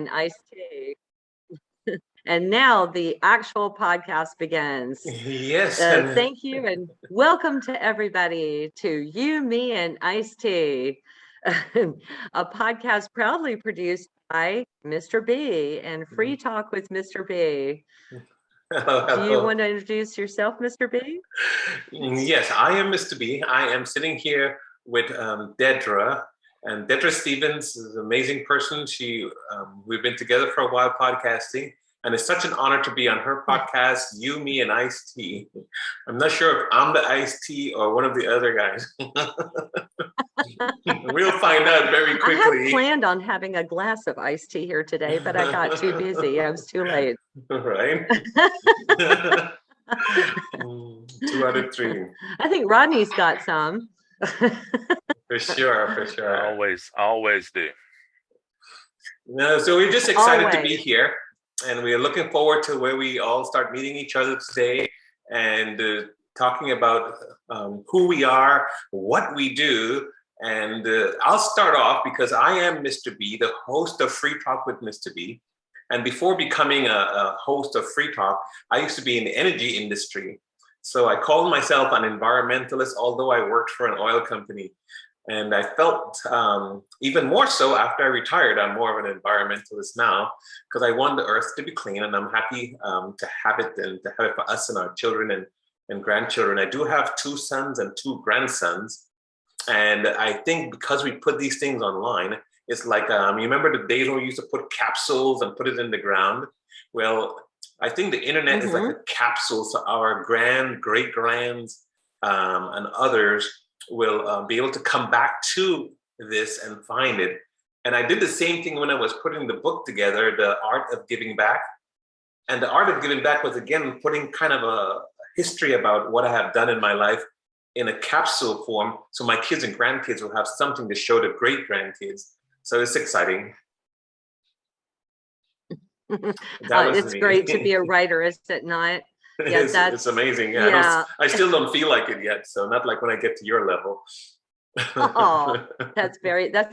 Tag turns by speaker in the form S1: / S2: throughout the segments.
S1: and iced tea. And now the actual podcast begins.
S2: Yes.
S1: Thank you and welcome to everybody to You, Me, and Iced Tea, a podcast proudly produced by Mr. B and Free Talk with Mr. B.
S2: Hello,
S1: Do you
S2: hello.
S1: want to introduce yourself, Mr. B?
S2: Yes, I am Mr. B. I am sitting here with Dedra, and Dedra Stevens is an amazing person. We've been together for a while podcasting, and it's such an honor to be on her podcast, You, Me, and Iced Tea. I'm not sure if I'm the iced tea or one of the other guys. We'll find out very quickly.
S1: I had planned on having a glass of iced tea here today, but I got too busy. I was too late.
S2: Right? 2 out of 3.
S1: I think Rodney's got some.
S2: For sure.
S3: Always do.
S2: No, so we're just excited to be here, and we are looking forward to where we all start meeting each other today and talking about who we are, what we do. And I'll start off because I am Mr. B, the host of Free Talk with Mr. B. And before becoming a host of Free Talk, I used to be in the energy industry. So I called myself an environmentalist, although I worked for an oil company. And I felt even more so after I retired, I'm more of an environmentalist now because I want the earth to be clean, and I'm happy to have it and to have it for us and our children and grandchildren. I do have 2 sons and 2 grandsons. And I think because we put these things online, it's like, you remember the days when we used to put capsules and put it in the ground? Well, I think the internet is like a capsule, so our great-grands and others will be able to come back to this and find it. And I did the same thing when I was putting the book together, The Art of Giving Back. And The Art of Giving Back was, again, putting kind of a history about what I have done in my life in a capsule form, so my kids and grandkids will have something to show to great-grandkids. So it's exciting.
S1: It's great to be a writer, is it not?
S2: Yeah, it's amazing. Yeah. I still don't feel like it yet, so not like when I get to your level.
S1: Oh, that's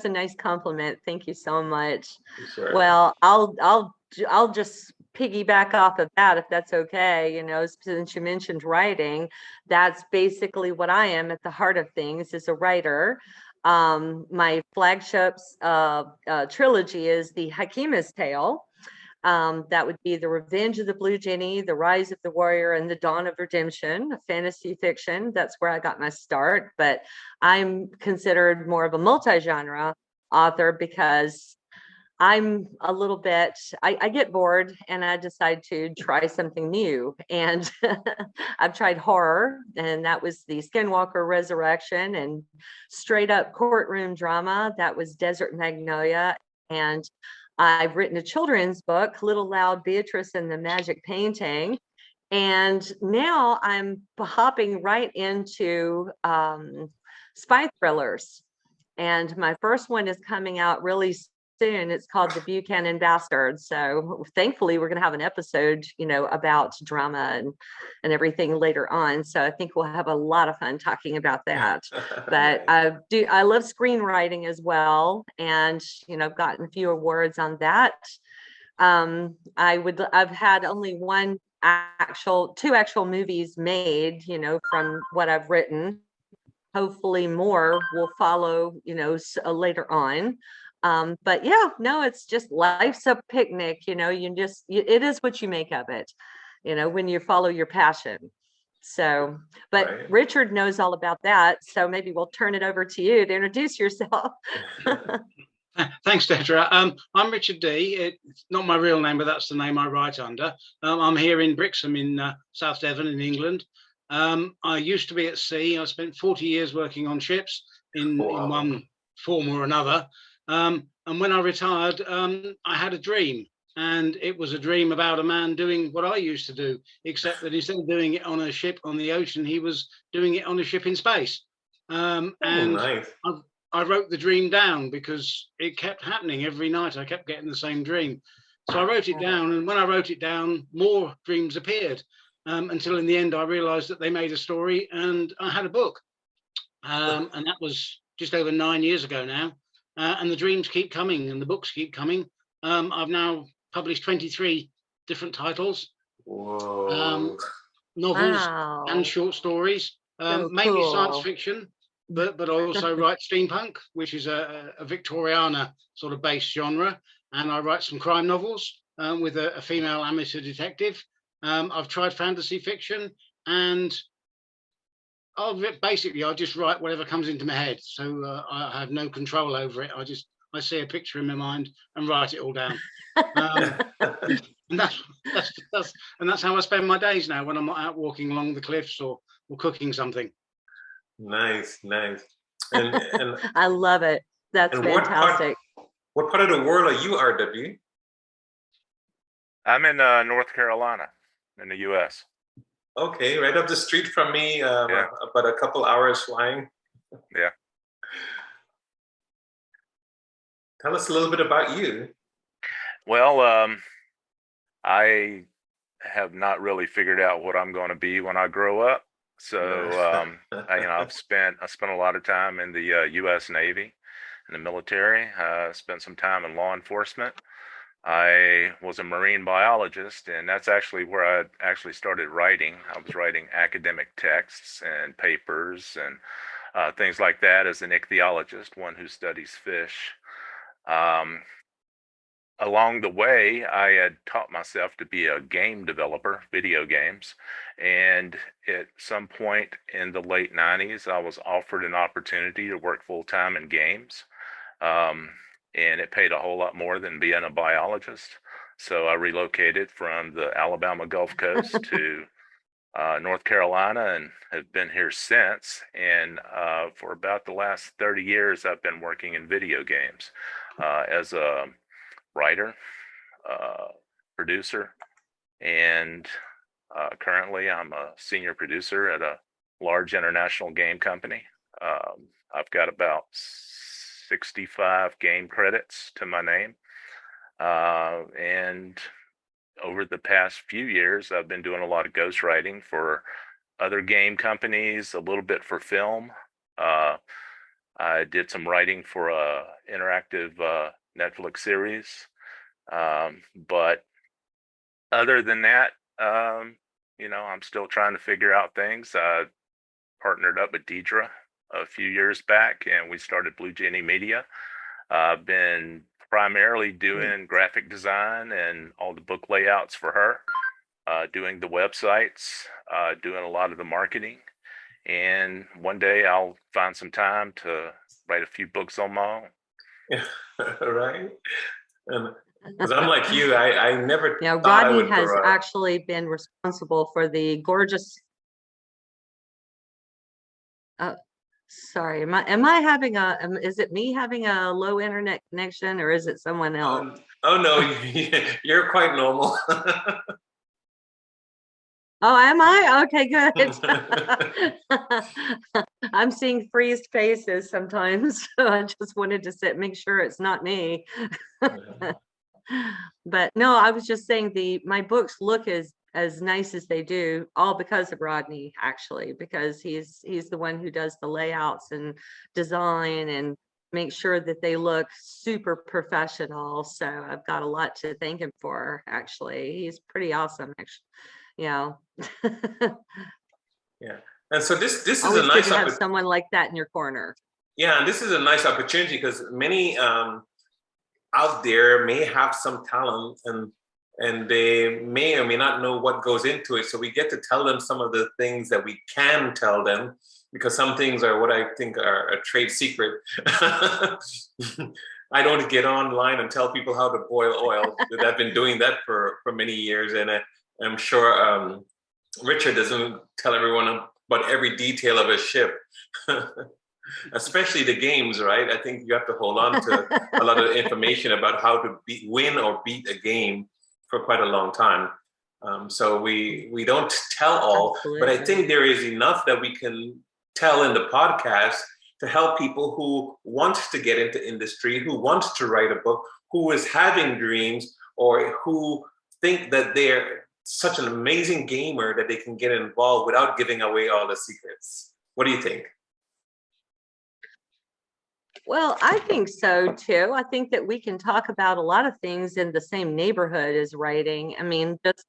S1: a nice compliment. Thank you so much.
S2: Sure.
S1: Well, I'll just piggyback off of that, if that's okay. Since you mentioned writing, that's basically what I am at the heart of things, is a writer. My flagship trilogy is the Hakima's Tale. That would be The Revenge of the Blue Jenny, The Rise of the Warrior, and The Dawn of Redemption, fantasy fiction. That's where I got my start. But I'm considered more of a multi-genre author because I'm a little bit, I get bored and I decide to try something new. And I've tried horror, and that was the Skinwalker Resurrection, and straight up courtroom drama. That was Desert Magnolia. And I've written a children's book, Little Loud Beatrice and the Magic Painting. And now I'm hopping right into spy thrillers. And my first one is coming out really soon. It's called The Buchanan Bastards. So thankfully we're going to have an episode, about drama and everything later on. So I think we'll have a lot of fun talking about that. But I love screenwriting as well. And, I've gotten a few awards on that. I've had only two actual movies made, from what I've written. Hopefully more will follow, later on. But yeah, no, it's just, life's a picnic, it is what you make of it, when you follow your passion. So, but right. Richard knows all about that. So maybe we'll turn it over to you to introduce yourself.
S4: Thanks, Dedra. I'm Richard Dee. It's not my real name, but that's the name I write under. I'm here in Brixham in South Devon in England. I used to be at sea. I spent 40 years working on ships in one form or another. And when I retired, I had a dream, and it was a dream about a man doing what I used to do, except that instead of doing it on a ship on the ocean, he was doing it on a ship in space.
S2: Nice.
S4: I wrote the dream down because it kept happening every night. I kept getting the same dream. So I wrote it down, and when I wrote it down, more dreams appeared, until in the end I realized that they made a story and I had a book. And that was just over 9 years ago now. And the dreams keep coming and the books keep coming. I've now published 23 different titles,
S2: Whoa.
S4: novels
S1: Wow.
S4: and short stories,
S1: So
S4: mainly science
S1: cool.
S4: fiction, but I also write steampunk, which is a Victoriana sort of based genre, and I write some crime novels with a female amateur detective. I've tried fantasy fiction, and basically I just write whatever comes into my head, so I have no control over it. I see a picture in my mind and write it all down. And that's how I spend my days now when I'm not out walking along the cliffs or cooking something.
S2: Nice, nice. And
S1: I love it. That's
S2: and
S1: fantastic.
S2: what part of the world are you, RW?
S3: I'm in North Carolina in the US.
S2: Okay, right up the street from me,
S3: Yeah.
S2: about a couple hours flying.
S3: Yeah.
S2: Tell us a little bit about you.
S3: Well, I have not really figured out what I'm going to be when I grow up. So, I've spent a lot of time in the U.S. Navy, in the military. Spent some time in law enforcement. I was a marine biologist, and that's actually where I actually started writing. I was writing academic texts and papers and things like that as an ichthyologist, one who studies fish. Along the way, I had taught myself to be a game developer, video games. And at some point in the late 90s, I was offered an opportunity to work full-time in games. And it paid a whole lot more than being a biologist. So I relocated from the Alabama Gulf Coast to North Carolina and have been here since. And for about the last 30 years, I've been working in video games as a writer, producer, and currently I'm a senior producer at a large international game company. I've got about 65 game credits to my name. And over the past few years, I've been doing a lot of ghostwriting for other game companies, a little bit for film. I did some writing for a interactive Netflix series. But other than that, I'm still trying to figure out things. I partnered up with Dedra a few years back, and we started Blue Genie Media. I've been primarily doing graphic design and all the book layouts for her, doing the websites, doing a lot of the marketing. And one day I'll find some time to write a few books on my own.
S2: Right? Because I'm like you, I never thought
S1: Rodney has actually been responsible for the gorgeous. Sorry, am I having is it me having a low internet connection, or is it someone else?
S2: Oh no, you're quite normal.
S1: Oh, am I? Okay, good. I'm seeing freezed faces sometimes, so I just wanted to make sure it's not me. But no, I was just saying my books look as nice as they do, all because of Rodney, actually, because he's the one who does the layouts and design and make sure that they look super professional. So I've got a lot to thank him for, actually. He's pretty awesome, actually. Yeah.
S2: And so this is
S1: always
S2: a nice
S1: good to have someone like that in your corner.
S2: Yeah, and this is a nice opportunity because many out there may have some talent and they may or may not know what goes into it. So we get to tell them some of the things that we can tell them, because some things are what I think are a trade secret. I don't get online and tell people how to boil oil. I've been doing that for many years, and I'm sure Richard doesn't tell everyone about every detail of a ship. Especially the games, right? I think you have to hold on to a lot of information about how to win or beat a game for quite a long time. So we don't tell all, but I think there is enough that we can tell in the podcast to help people who want to get into industry, who want to write a book, who is having dreams, or who think that they're such an amazing gamer that they can get involved without giving away all the secrets. What do you think?
S1: Well, I think so too. I think that we can talk about a lot of things in the same neighborhood as writing. I mean, just,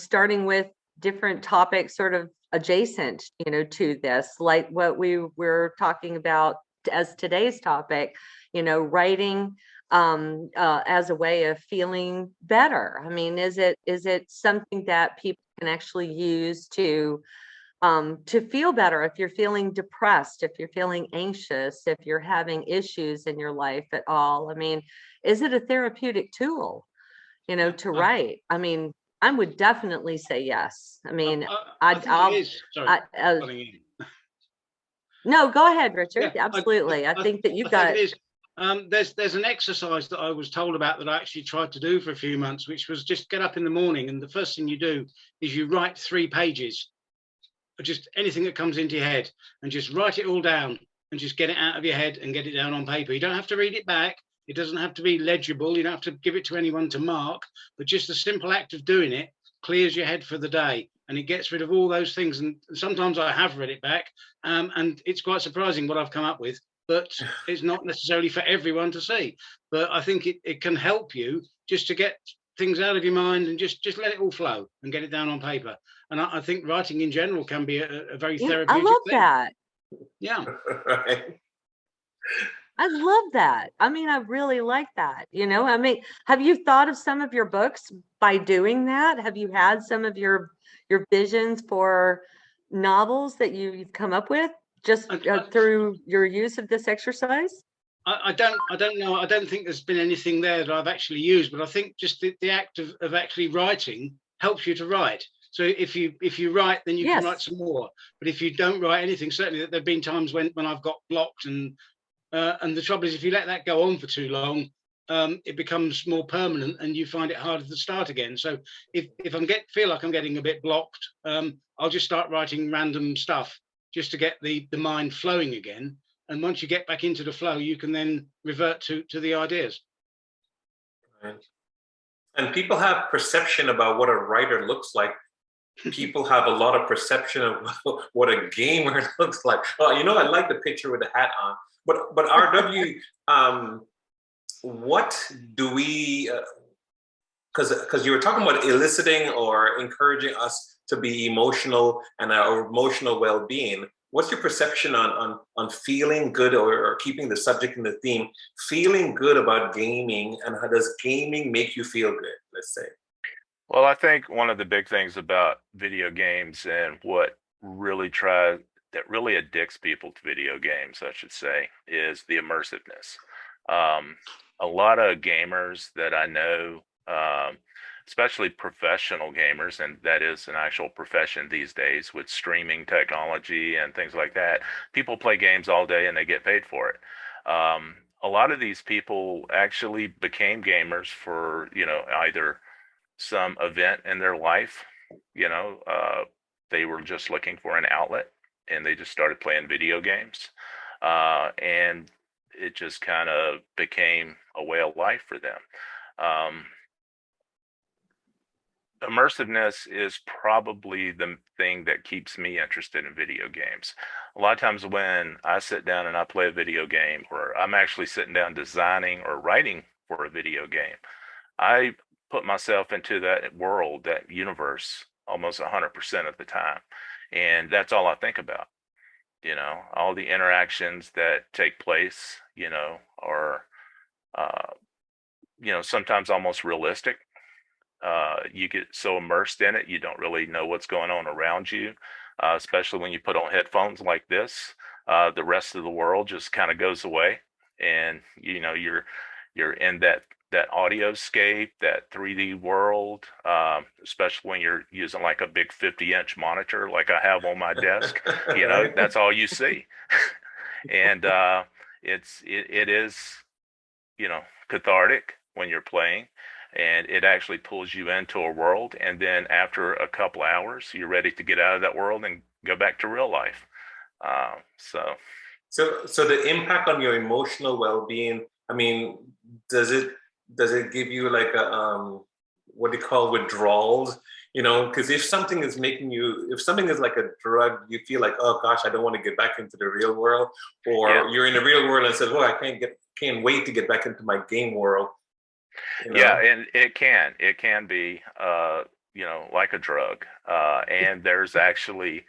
S1: starting with different topics sort of adjacent, to this, like what we were talking about as today's topic, writing as a way of feeling better. I mean, is it something that people can actually use to feel better if you're feeling depressed, if you're feeling anxious, if you're having issues in your life at all? I mean, is it a therapeutic tool, to write? I mean, I would definitely say yes. I mean,
S4: I think it is. Sorry,
S1: no, go ahead, Richard.
S4: Yeah,
S1: Absolutely. I think that you got.
S4: Think it is. There's an exercise that I was told about that I actually tried to do for a few months, which was just get up in the morning, and the first thing you do is you write 3 pages, or just anything that comes into your head, and just write it all down, and just get it out of your head and get it down on paper. You don't have to read it back. It doesn't have to be legible. You don't have to give it to anyone to mark, but just the simple act of doing it clears your head for the day, and it gets rid of all those things. And sometimes I have read it back, and it's quite surprising what I've come up with, but it's not necessarily for everyone to see. But I think it can help you just to get things out of your mind and just let it all flow and get it down on paper. And I think writing in general can be a very therapeutic
S1: I love
S4: thing.
S1: that.
S4: Yeah.
S2: Right.
S1: I love that. I mean, I really like that. I mean, have you thought of some of your books by doing that? Have you had some of your visions for novels that you've come up with just through your use of this exercise?
S4: I don't know. I don't think there's been anything there that I've actually used, but I think just the act of actually writing helps you to write. So if you write, then you can write some more. But if you don't write anything, certainly there've been times when I've got blocked, and the trouble is, if you let that go on for too long, it becomes more permanent, and you find it harder to start again. So if I feel like I'm getting a bit blocked, I'll just start writing random stuff just to get the mind flowing again. And once you get back into the flow, you can then revert to the ideas.
S2: Right. And people have perception about what a writer looks like. People have a lot of perception of what a gamer looks like. Well, I like the picture with the hat on. But RW, what do we? Because you were talking about eliciting or encouraging us to be emotional and our emotional well-being. What's your perception on feeling good, or keeping the subject in the theme, feeling good about gaming, and how does gaming make you feel good, let's say?
S3: Well, I think one of the big things about video games, and what really addicts people to video games, I should say, is the immersiveness. A lot of gamers that I know, especially professional gamers, and that is an actual profession these days with streaming technology and things like that. People play games all day and they get paid for it. A lot of these people actually became gamers for, either some event in their life, they were just looking for an outlet and they just started playing video games. And it just kind of became a way of life for them. Immersiveness is probably the thing that keeps me interested in video games. A lot of times when I sit down and I play a video game, or I'm actually sitting down designing or writing for a video game, I put myself into that world, that universe, almost 100% of the time. And that's all I think about. All the interactions that take place, are, sometimes almost realistic. You get so immersed in it, you don't really know what's going on around you, especially when you put on headphones like this. The rest of the world just kind of goes away, and you're in that audioscape, that 3D world, especially when you're using like a big 50-inch monitor like I have on my desk. That's all you see. And it is cathartic when you're playing, and it actually pulls you into a world, and then after a couple hours you're ready to get out of that world and go back to real life. So
S2: the impact on your emotional well-being, I mean, does it give you like a what do you call withdrawals? You know, because if something is making you, if something is like a drug, you feel like, oh gosh, I don't want to get back into the real world. Or you're in the real world and says, well, I can't wait to get back into my game world. You know?
S3: Yeah, and it can be, you know, like a drug. And there's actually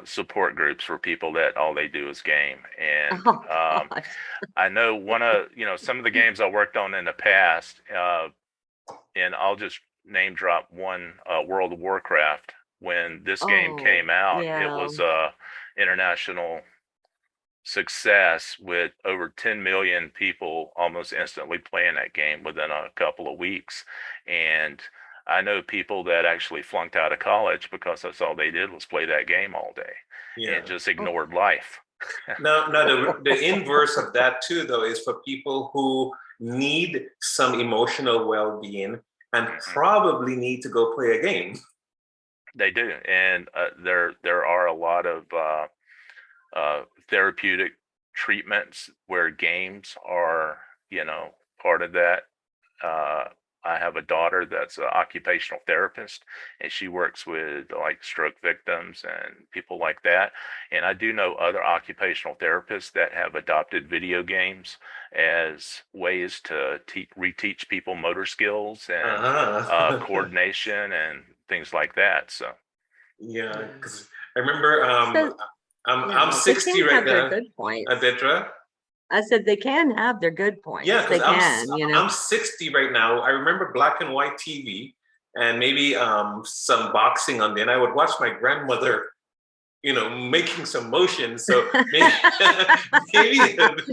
S3: support groups for people that all they do is game. And I know you know, some of the games I worked on in the past, and I'll just name drop one, World of Warcraft. When this game came out, it was international success with over 10 million people almost instantly playing that game within a couple of weeks. And I know people that actually flunked out of college because that's all they did was play that game all day and just ignored life.
S2: Now the inverse of that too, though, is for people who need some emotional well-being and probably need to go play a game. They do, and there are a lot of therapeutic treatments where games are, you know, part of that. I have a daughter that's an occupational therapist, and she works with like stroke victims and people like that. And I do know other occupational therapists that have adopted video games as ways to reteach people motor skills and coordination and things like that. So yeah, because I remember I'm 60 right now.
S1: Good points.
S2: Dedra?
S1: I said they can have their good points.
S2: Yeah,
S1: they can. You know,
S2: I'm 60 right now. I remember black and white TV and maybe some boxing on there. And I would watch my grandmother, you know, making some motions. So maybe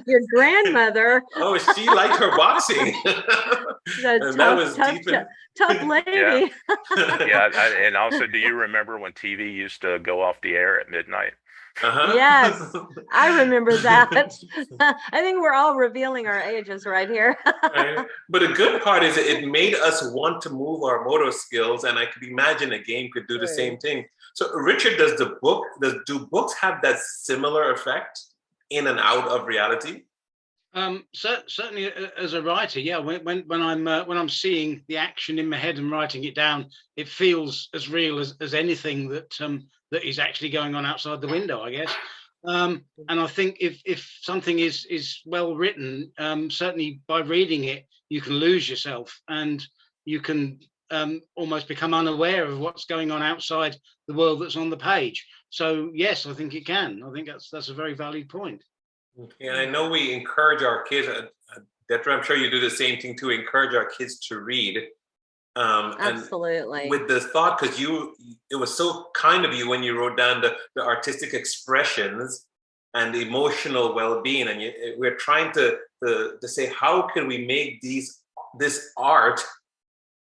S1: your grandmother.
S2: Oh, she liked her boxing.
S1: Tough lady.
S3: And also, do you remember when TV used to go off the air at midnight?
S1: Yes, I remember that. I think we're all revealing our ages right here.
S2: Right. But the good part is it made us want to move our motor skills, and I could imagine a game could do the same thing. So Richard, do books have that similar effect in and out of reality?
S4: Certainly as a writer, yeah. When I'm seeing the action in my head and writing it down, it feels as real as anything that is actually going on outside the window, I guess. And I think if something is well written, certainly by reading it, you can lose yourself and you can almost become unaware of what's going on outside the world that's on the page. So yes, I think it can. I think that's a very valid point.
S2: Yeah, I know we encourage our kids, Dedra, I'm sure you do the same thing to encourage our kids to read.
S1: Absolutely.
S2: And with the thought, because it was so kind of you when you wrote down the artistic expressions and the emotional well-being, and we're trying to say, how can we make this art,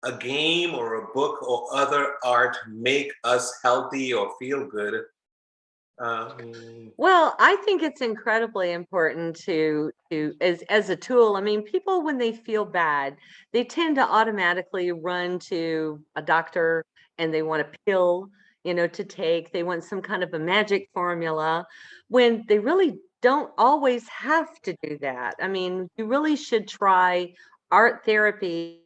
S2: a game or a book or other art, make us healthy or feel good?
S1: Well, I think it's incredibly important to as a tool. I mean, people, when they feel bad, they tend to automatically run to a doctor and they want a pill, you know, to take. They want some kind of a magic formula when they really don't always have to do that. I mean, you really should try art therapy.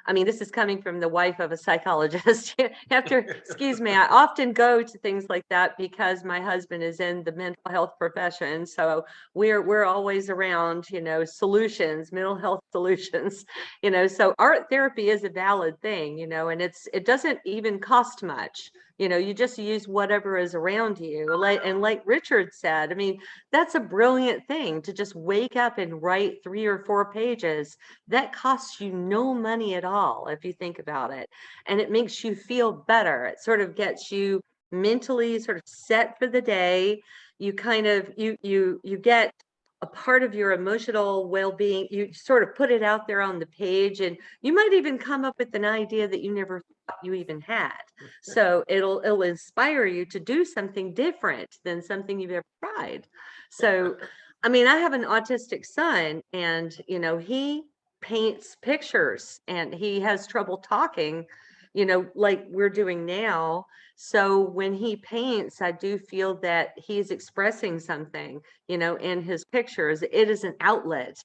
S1: I mean, this is coming from the wife of a psychologist. Excuse me, I often go to things like that because my husband is in the mental health profession. So we're always around, you know, solutions, mental health solutions, you know, so art therapy is a valid thing, you know, and it doesn't even cost much. You know, you just use whatever is around you. Like Richard said, I mean, that's a brilliant thing to just wake up and write 3 or 4 pages. That costs you no money at all, if you think about it. And it makes you feel better. It sort of gets you mentally sort of set for the day. You kind of, you get a part of your emotional well-being. You sort of put it out there on the page, and you might even come up with an idea that you never thought you even had. So it'll inspire you to do something different than something you've ever tried. So, I mean, I have an autistic son, and, you know, he paints pictures and he has trouble talking, you know, like we're doing now. So when he paints, I do feel that he's expressing something, you know, in his pictures. It is an outlet.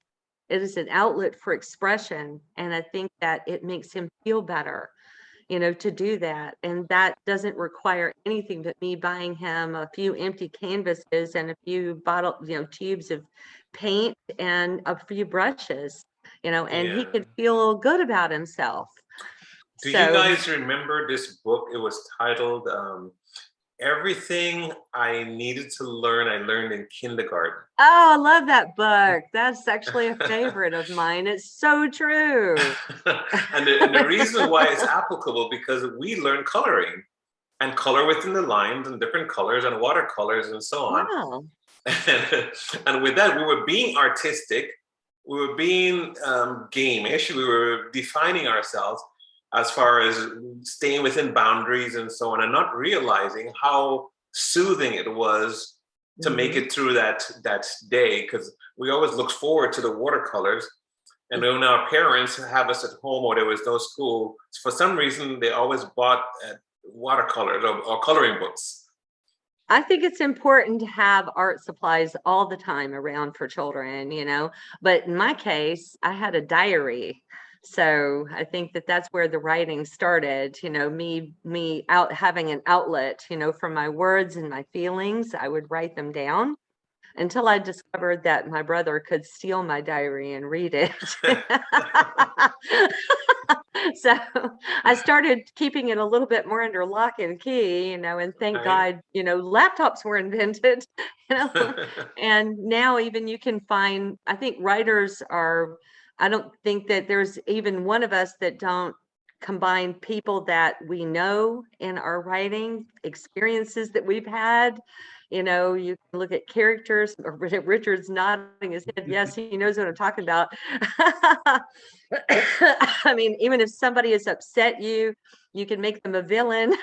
S1: It is an outlet for expression. And I think that it makes him feel better. to do that. And that doesn't require anything but me buying him a few empty canvases and a few tubes of paint and a few brushes, and he could feel good about himself.
S2: Do you guys remember this book? It was titled Everything I Needed to Learn, I Learned in Kindergarten.
S1: Oh, I love that book. That's actually a favorite of mine. It's so true.
S2: and the reason why it's applicable, because we learn coloring and color within the lines and different colors and watercolors and so on.
S1: Wow.
S2: And with that, we were being artistic. We were being game-ish. We were defining ourselves as far as staying within boundaries and so on, and not realizing how soothing it was to make it through that day, because we always look forward to the watercolors. And when our parents have us at home or there was no school, for some reason, they always bought watercolors or coloring books.
S1: I think it's important to have art supplies all the time around for children, but in my case, I had a diary. So I think that's where the writing started, me out having an outlet, from my words and my feelings. I would write them down until I discovered that my brother could steal my diary and read it. So I started keeping it a little bit more under lock and key, and thank God, laptops were invented, and now even you can find, I think writers are, I don't think that there's even one of us that don't combine people that we know in our writing, experiences that we've had. You can look at characters. Richard's nodding his head. Yes, he knows what I'm talking about. I mean, even if somebody has upset you, you can make them a villain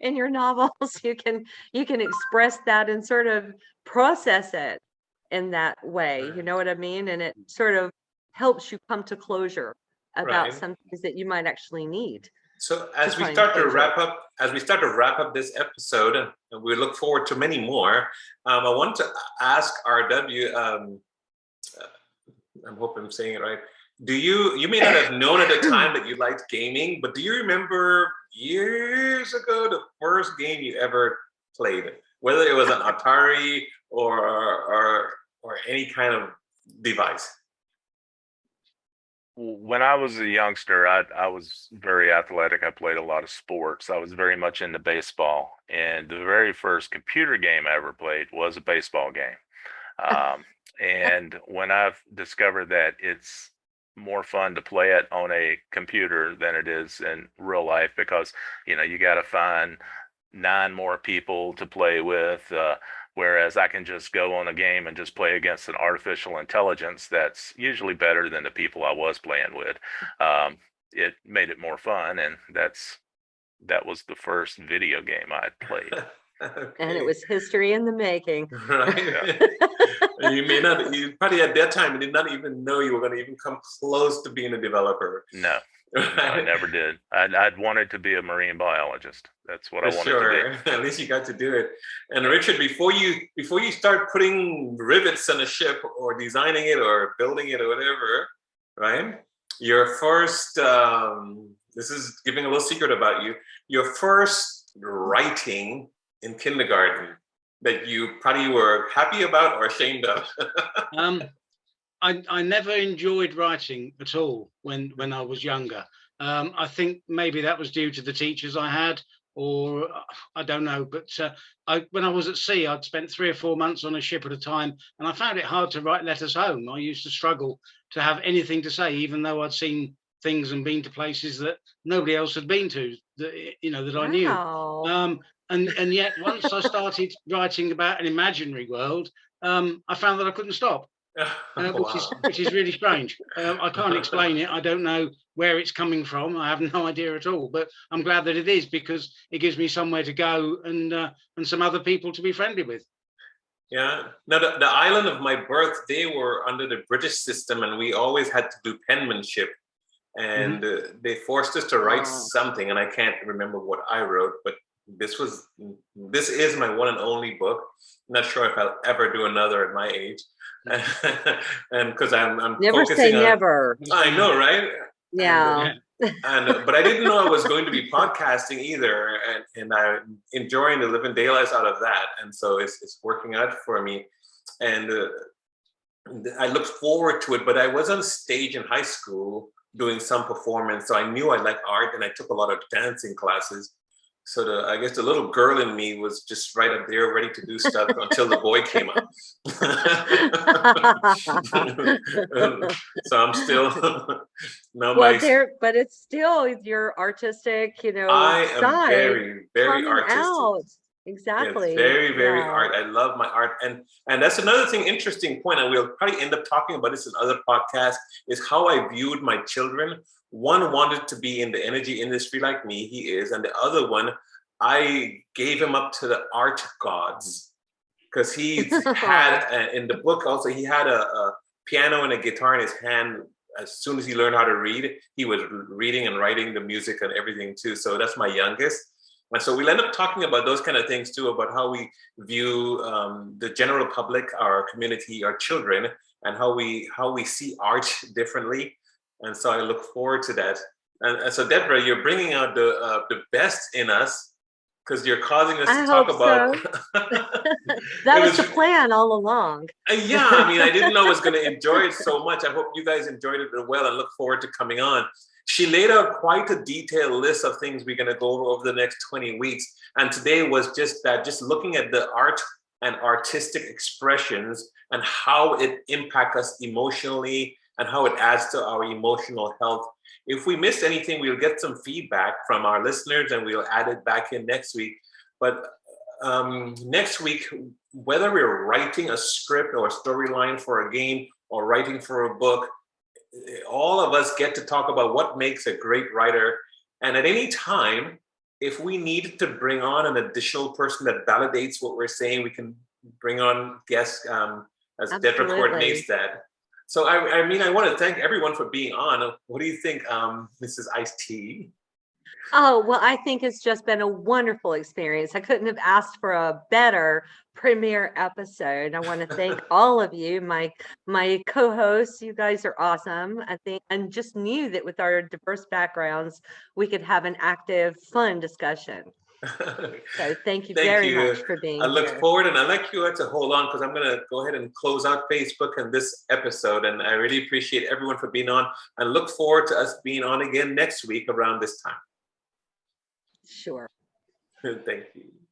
S1: in your novels. You can express that and sort of process it in that way. You know what I mean? And it sort of helps you come to closure about some things that you might actually need.
S2: So as we start to wrap up this episode, and we look forward to many more, I want to ask RW, I hope I'm saying it right. You may not have known at the time that you liked gaming, but do you remember years ago the first game you ever played? Whether it was an Atari or any kind of device?
S3: When I was a youngster, I was very athletic. I played a lot of sports. I was very much into baseball. And the very first computer game I ever played was a baseball game. And when I've discovered that it's more fun to play it on a computer than it is in real life, because, you got to find 9 more people to play with, whereas I can just go on a game and just play against an artificial intelligence that's usually better than the people I was playing with. It made it more fun, and that was the first video game I played.
S2: Okay.
S1: And it was history in the making.
S2: Right. You probably at that time did not even know you were going to even come close to being a developer.
S3: No. No, I never did. I'd wanted to be a marine biologist. That's what I wanted to be.
S2: At least you got to do it. And Richard, before you start putting rivets on a ship or designing it or building it or whatever, right? Your first, this is giving a little secret about you, your first writing in kindergarten that you probably were happy about or ashamed of.
S4: I never enjoyed writing at all when I was younger. I think maybe that was due to the teachers I had, or I don't know. But when I was at sea, I'd spent 3 or 4 months on a ship at a time, and I found it hard to write letters home. I used to struggle to have anything to say, even though I'd seen things and been to places that nobody else had been to, that I knew. And yet, once I started writing about an imaginary world, I found that I couldn't stop. Which is really strange. I can't explain it. I don't know where it's coming from. I have no idea at all. But I'm glad that it is, because it gives me somewhere to go and some other people to be friendly with.
S2: Yeah. Now, the island of my birth, they were under the British system, and we always had to do penmanship. And they forced us to write something, and I can't remember what I wrote, but this is my one and only book. I'm not sure if I'll ever do another at my age. And because I'm
S1: never
S2: focusing
S1: say
S2: on,
S1: never.
S2: I know, right?
S1: Yeah.
S2: but I didn't know I was going to be podcasting either, and I'm enjoying the living daylights out of that, and so it's working out for me, and I look forward to it. But I was on stage in high school doing some performance, so I knew I liked art, and I took a lot of dancing classes. So I guess the little girl in me was just right up there, ready to do stuff until the boy came up. So I'm still no.
S1: Well, but it's still your artistic,
S2: I am
S1: side
S2: very, very
S1: coming
S2: artistic.
S1: out. Exactly.
S2: It's very, very
S1: Yeah.
S2: art. I love my art, and that's another thing, interesting point, and we'll probably end up talking about this in other podcasts. Is how I viewed my children. One wanted to be in the energy industry like me, he is, and the other one, I gave him up to the art gods, because he had in the book also, he had a piano and a guitar in his hand. As soon as he learned how to read, he was reading and writing the music and everything too. So that's my youngest. And so we'll end up talking about those kind of things too, about how we view the general public, our community, our children, and how we see art differently. And so I look forward to that. And so Dedra, you're bringing out the best in us, because you're causing us to talk about.
S1: That was the plan all along.
S2: Yeah, I mean, I didn't know I was going to enjoy it so much. I hope you guys enjoyed it as well, and look forward to coming on. She laid out quite a detailed list of things we're going to go over the next 20 weeks. And today was just that, just looking at the art and artistic expressions and how it impacts us emotionally and how it adds to our emotional health. If we missed anything, we'll get some feedback from our listeners and we'll add it back in next week. But next week, whether we're writing a script or a storyline for a game or writing for a book, all of us get to talk about what makes a great writer. And at any time, if we need to bring on an additional person that validates what we're saying, we can bring on guests as Dedra coordinates that. So I mean, I want to thank everyone for being on. What do you think, Mrs. ICED?
S1: Oh, well, I think it's just been a wonderful experience. I couldn't have asked for a better premiere episode. I want to thank all of you, my co-hosts. You guys are awesome. I think, and just knew that with our diverse backgrounds, we could have an active, fun discussion. So thank you very much for being here.
S2: I look forward, and I'd like you to hold on, because I'm going to go ahead and close out Facebook and this episode. And I really appreciate everyone for being on, and look forward to us being on again next week around this time.
S1: Sure.
S2: Thank you.